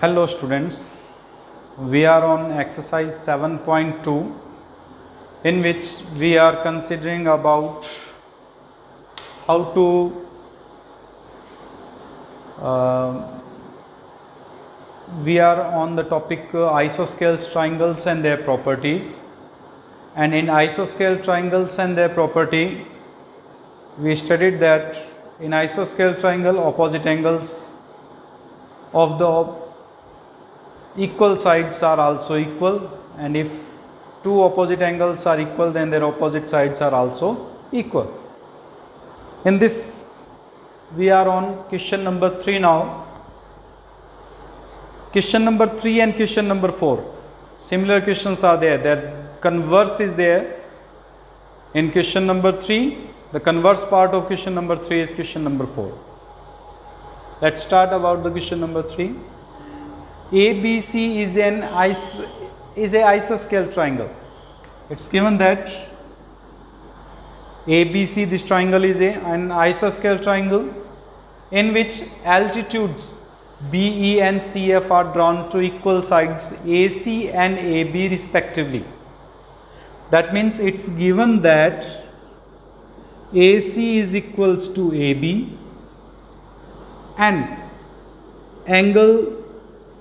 Hello students, we are on exercise 7.2 in which we are considering about how to we are on the topic isosceles triangles and their properties, and in isosceles triangles and their property we studied that in isosceles triangle opposite angles of the equal sides are also equal, and if two opposite angles are equal then their opposite sides are also equal. In this we are on question number 3 now. Question number 3 and question number 4 similar questions are there. Their converse is there in question number 3. The converse part of question number 3 is question number 4. Let's start about the question number 3. ABC is an isosceles triangle. It's given that ABC, this triangle, is an isosceles triangle in which altitudes BE and CF are drawn to equal sides AC and AB respectively. That means it's given that AC is equals to AB and angle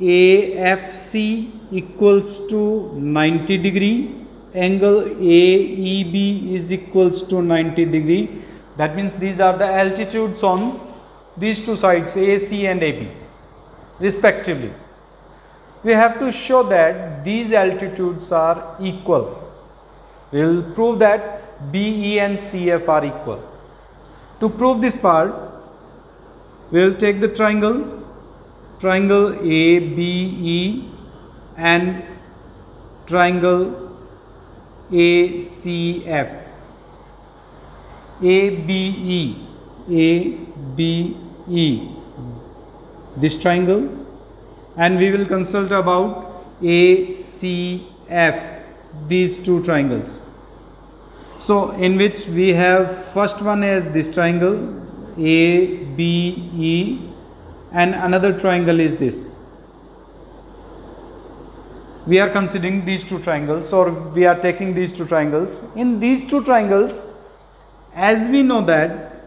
AFC equals to 90 degree, angle AEB is equals to 90 degree. That means these are the altitudes on these two sides AC and AB respectively. We have to show that these altitudes are equal. We will prove that BE and CF are equal. To prove this part, we will take the triangle ABE and triangle ACF. ABE, this triangle, and we will consult about ACF, these two triangles. So in which we have first one as this triangle ABE and another triangle is this. We are considering these two triangles, or we are taking these two triangles. In these two triangles, as we know that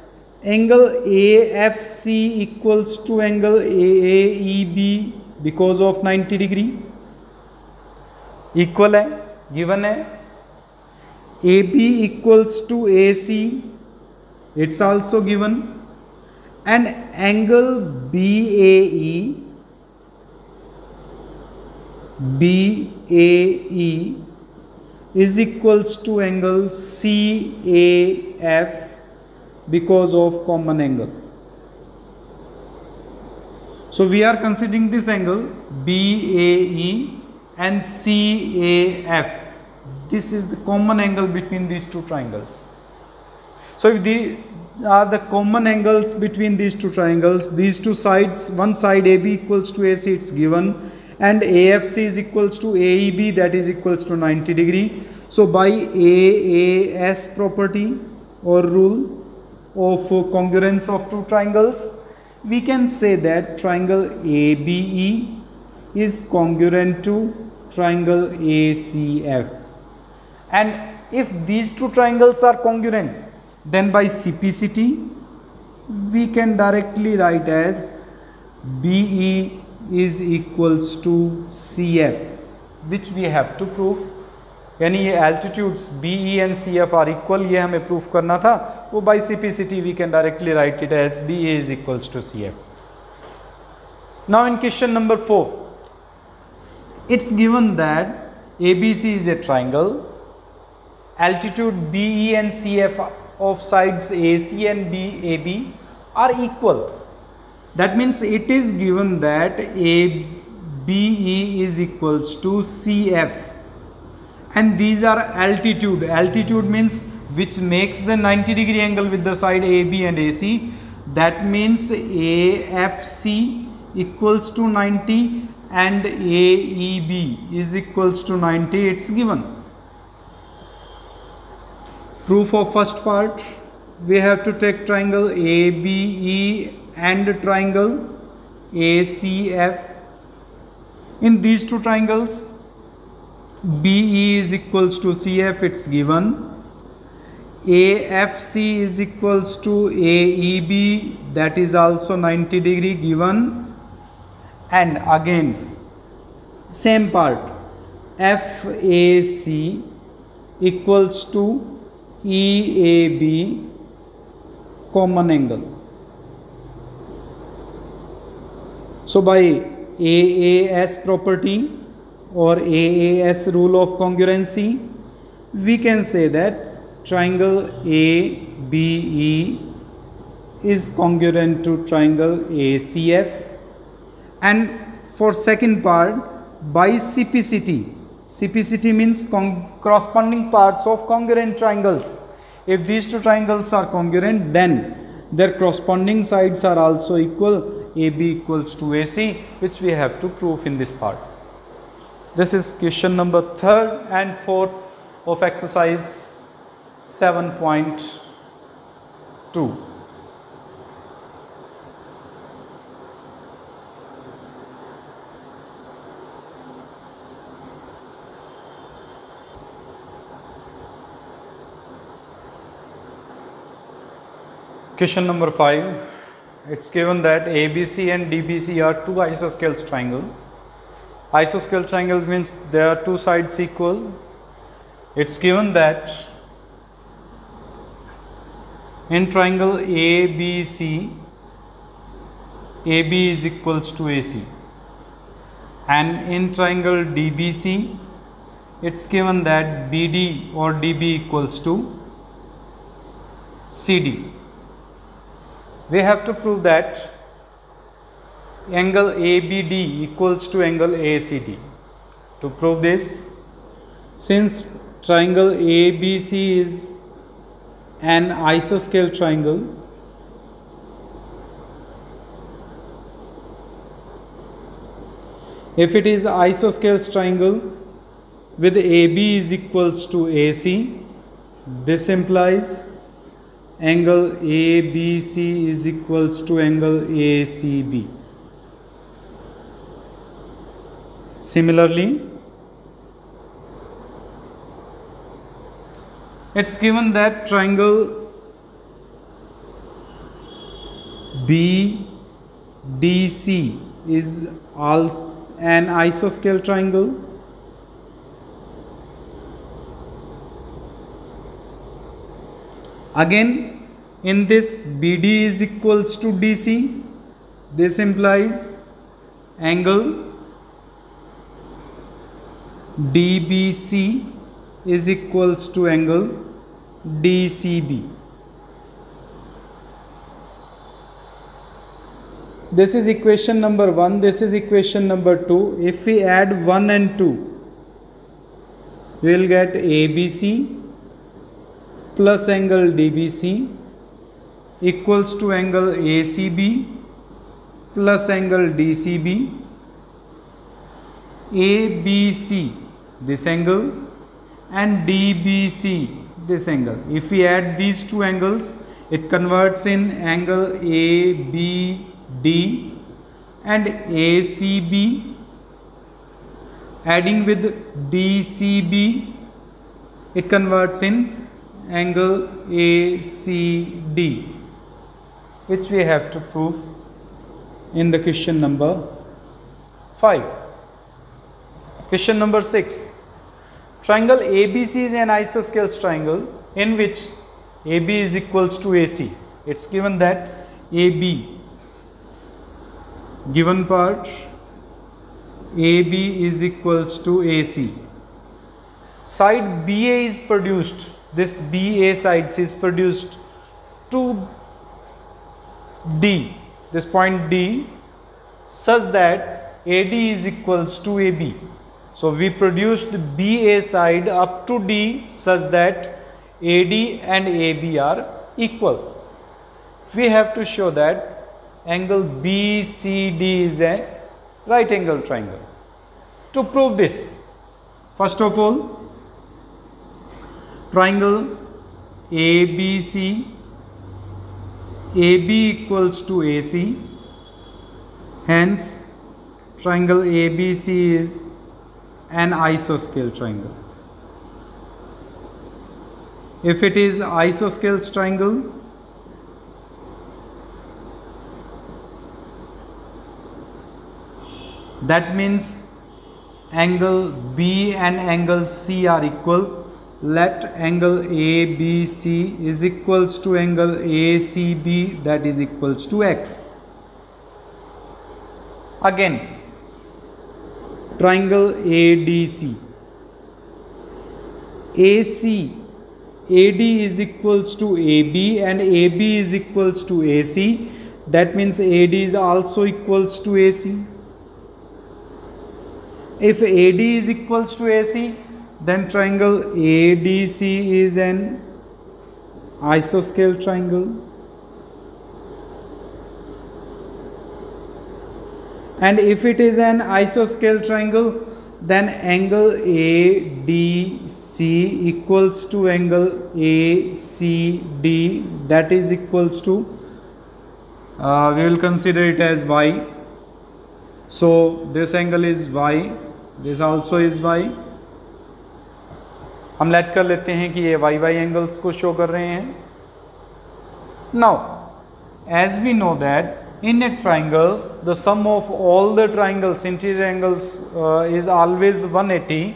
angle AFC equals to angle AAEB because of 90 degree, equal है, given है. AB equals to AC, it's also given, and angle BAE is equals to angle CAF because of common angle. So we are considering this angle BAE and CAF. This is the common angle between these two triangles. So if these are the common angles between these two triangles, these two sides, one side AB equals to AC, it's given, and AFC is equals to AEB, that is equals to 90 degree. So by AAS property or rule of congruence of two triangles, we can say that triangle ABE is congruent to triangle ACF. And if these two triangles are congruent, then by CPCT we can directly write as BE is equals to CF, which we have to prove. यानी ये altitudes BE and CF are equal, ये हमें prove करना था, वो by CPCT we can directly write it as BE is equals to CF. Now in question number 4, it's given that ABC is a triangle, altitude BE and CF of sides AC and BAB are equal. That means it is given that ABE is equals to CF, and these are altitude. Altitude means which makes the 90 degree angle with the side AB and AC. That means AFC equals to 90 and AEB is equals to 90. It's given. Proof of first part, we have to take triangle ABE and triangle ACF In these two triangles, BE is equals to CF, it's given. AFC is equals to AEB, that is also 90 degree given. And again, same part, FAC equals to EAB, common angle. So by AAS property or AAS rule of congruency, we can say that triangle ABE is congruent to triangle ACF. And for second part, by CPCT, CPCT means corresponding parts of congruent triangles. If these two triangles are congruent, then their corresponding sides are also equal, AB equals to AC, which we have to prove in this part. This is question number 3rd and 4th of exercise 7.2. Question number 5. It's given that ABC and DBC are two isosceles triangles. Isosceles triangles means there are two sides equal. It's given that in triangle ABC, AB is equals to AC, and in triangle DBC, it's given that BD or DB equals to CD. We have to prove that angle ABD equals to angle ACD. To prove this, since triangle ABC is an isosceles triangle, if it is isosceles triangle with AB is equals to AC, this implies angle ABC is equals to angle ACB. Similarly, it's given that triangle BDC is also an isosceles triangle. Again, in this BD is equals to DC, this implies angle DBC is equals to angle DCB. This is equation number 1, this is equation number 2. If we add 1 and 2, we will get ABC plus angle DBC equals to angle ACB plus angle DCB. ABC, this angle, and DBC, this angle. If we add these two angles, it converts in angle ABD and ACB. Adding with DCB, it converts in angle ACD, which we have to prove in the question number 5. Question number 6. Triangle ABC is an isosceles triangle in which AB is equals to AC. It's given that AB, given part AB is equals to AC. Side BA is produced, this BA sides is produced to D, this point D, such that AD is equals to AB. So we produced BA side up to D such that AD and AB are equal. We have to show that angle BCD is a right angle triangle. To prove this, first of all, triangle ABC, AB equals to AC, hence triangle ABC is an isosceles triangle. If it is isosceles triangle, that means angle B and angle C are equal. Let angle ABC is equals to angle ACB, that is equals to X. Again, triangle ADC. AD is equals to AB and AB is equals to AC. That means AD is also equals to AC. If AD is equals to AC, then triangle ADC is an isosceles triangle. And if it is an isosceles triangle, then angle ADC equals to angle ACD, that is equals to, we will consider it as Y. So this angle is Y, this also is Y. हम let कर लेते हैं कि ये Y Y angles को show कर रहे हैं. Now as we know that in a triangle the sum of all the triangles, interior angles, is always 180.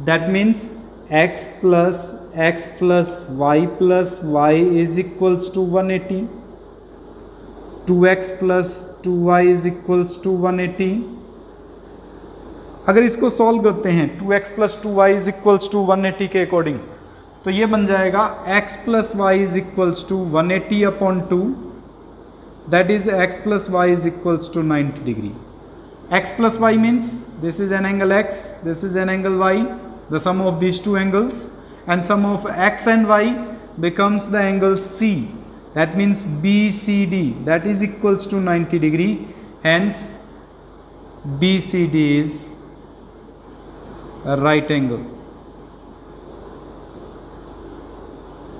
That means x plus y is equals to 180. 2x plus 2y is equals to 180. अगर इसको solve करते हैं 2x plus 2y is equals to 180 के according, तो ये बन जाएगा x plus y is equals to 180 upon 2. That is x plus y is equals to 90 degree. X plus y means this is an angle x, this is an angle y, the sum of these two angles, and sum of x and y becomes the angle C. That means BCD, that is equals to 90 degree. Hence BCD is a right angle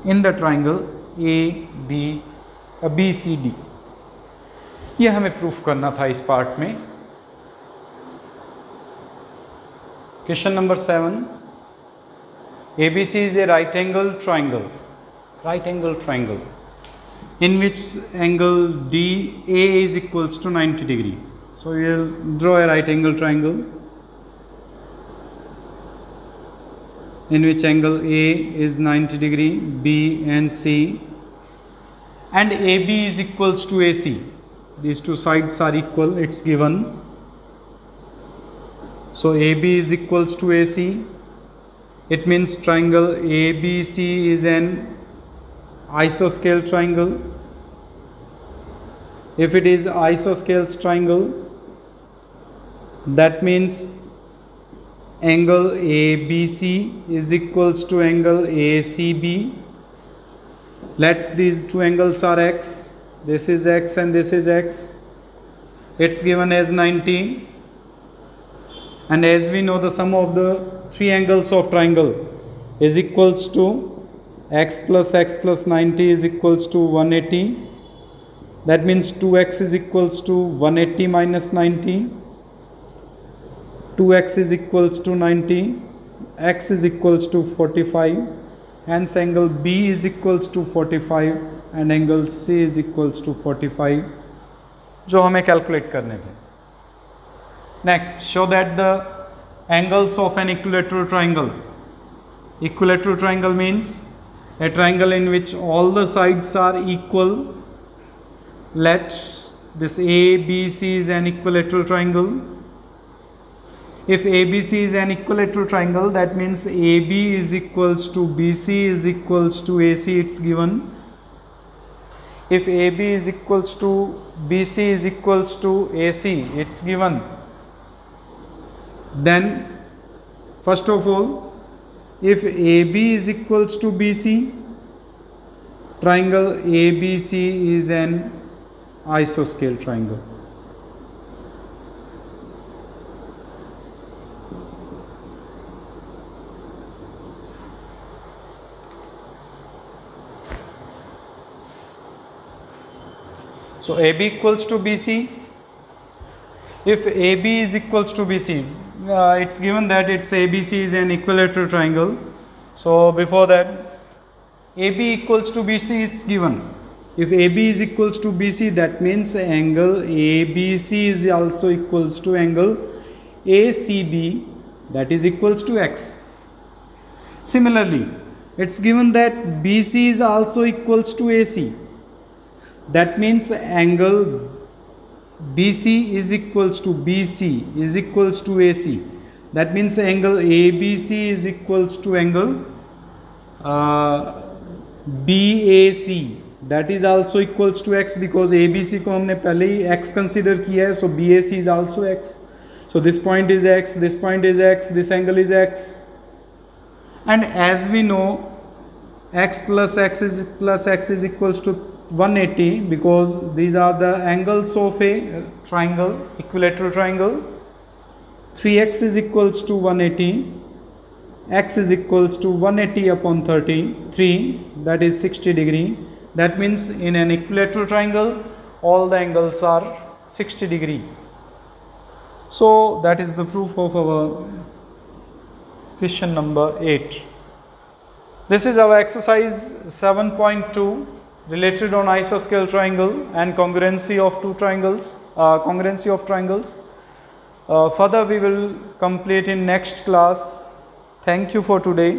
in the triangle BCD. ये हमें proof करना था इस part में. Question number 7. ABC is a right angle triangle in which angle DA is equals to 90 degree. So we will draw a right angle triangle in which angle A is 90 degree, B and C, and AB is equals to AC. These two sides are equal, it's given. So AB is equals to AC. It means triangle ABC is an isosceles triangle. If it is isosceles triangle, that means angle ABC is equals to angle ACB. Let these two angles are x. This is x and this is x. It's given as 90. And as we know, the sum of the three angles of triangle is equals to x plus 90 is equals to 180. That means 2x is equals to 180 minus 90. 2x is equals to 90. X is equals to 45. Hence angle B is equals to 45 and angle C is equals to 45, जो हमें calculate करने थे. Next, show that the angles of an equilateral triangle. Equilateral triangle means a triangle in which all the sides are equal. Let this ABC is an equilateral triangle. If ABC is an equilateral triangle, that means AB is equals to BC is equals to AC, it's given. If AB is equals to BC is equals to AC, it's given. Then first of all, if AB is equals to BC, triangle ABC is an isosceles triangle. So AB equals to BC, if AB is equals to BC, it's given that it's ABC is an equilateral triangle. So before that, AB equals to BC is given. If AB is equals to BC, that means angle ABC is also equals to angle ACB, that is equals to X. Similarly, it's given that BC is also equals to AC. That means angle BC is equals to BC is equals to AC. That means angle ABC is equals to angle BAC, that is also equals to X, because ABC को हमने पहले ही X consider किया है, so BAC is also X. So this point is X, this point is X, this angle is X. And as we know, X plus X is equals to 180, because these are the angles of a triangle, equilateral triangle. 3x is equals to 180, x is equals to 180 upon 33, that is 60 degree. That means in an equilateral triangle, all the angles are 60 degree. So that is the proof of our question number 8. This is our exercise 7.2 related on isosceles triangle and congruency of two triangles, congruency of triangles. Further we will complete in next class. Thank you for today.